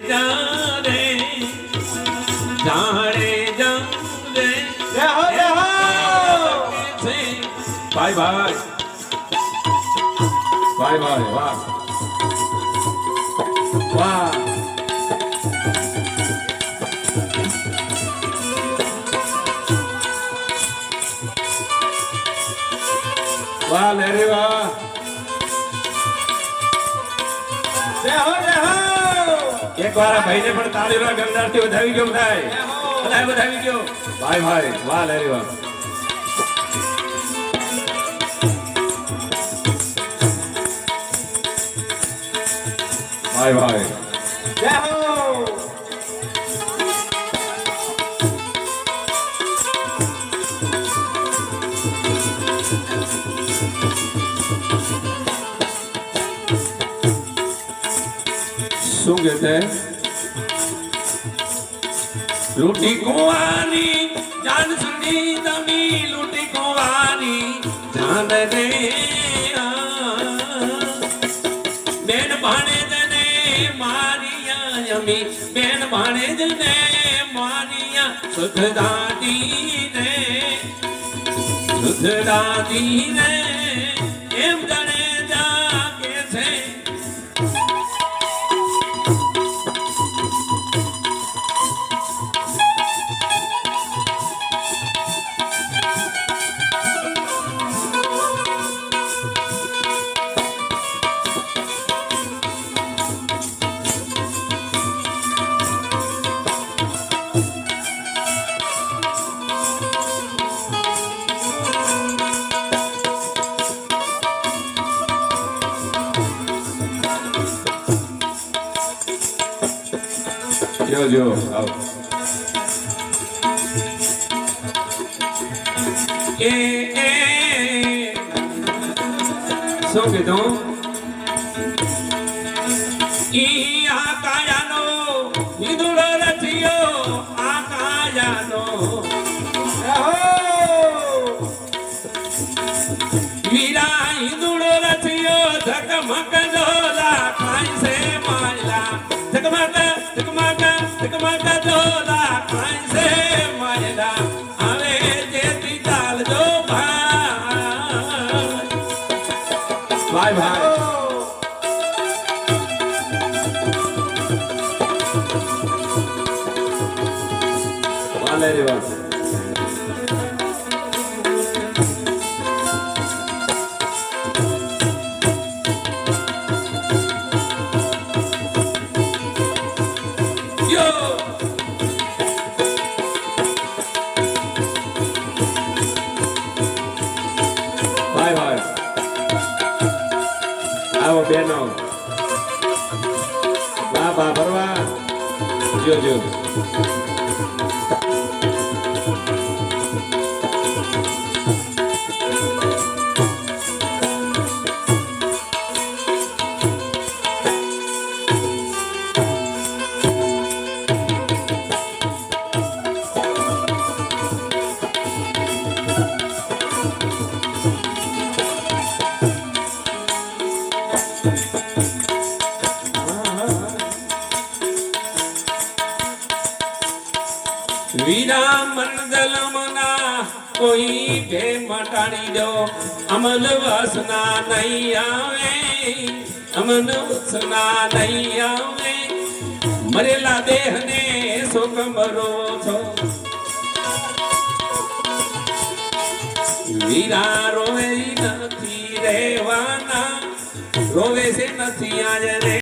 જાણે જાણે જાણે ભાઈ ભાઈ ભાઈ ભાઈ વાહ વાહ વાહ લેરે વાહ એક વાર ભાઈને પણ તાળીનો ગંગારથી વધાવી ગયો બધાય વધાવી ગયો ભાઈ ભાઈ વાહ લેરી વાહ ભાઈ ભાઈ જય હો શું કહેતે લૂટી કુવાની જાન સુની દમી લૂટી કુવાની જાન રે બેન ભાણેજને મારિયા યમી બેન ભાણેજને મારિયા સુધ દાદી ને એમ જાણે જા કે છે જો આવ એ શું કીધું ઈ આકાયાનો હિંદુડો રચિયો આકાયાનો વીરા હિંદુડો રચિયો ધકમક જોલા ખાઈ છે માયલા ધકમક ધકમક જોલા ખાઈ છે માયલા આવે જેતી ચાલજો ભાઈ ભાઈ વાલે રે વાહ ભાઈ ભાઈ આવો બેનો બાબા ભરવા જો જો વીરા મંડલ મના કોઈ ભે મટાડી દો અમલ વાસના નહીં આવે અમન વાસના નહીં આવે મરેલા દેહને શોક મરો છો વીરા રોવે નથી રહેવાના રોવે છે નથી આજ રે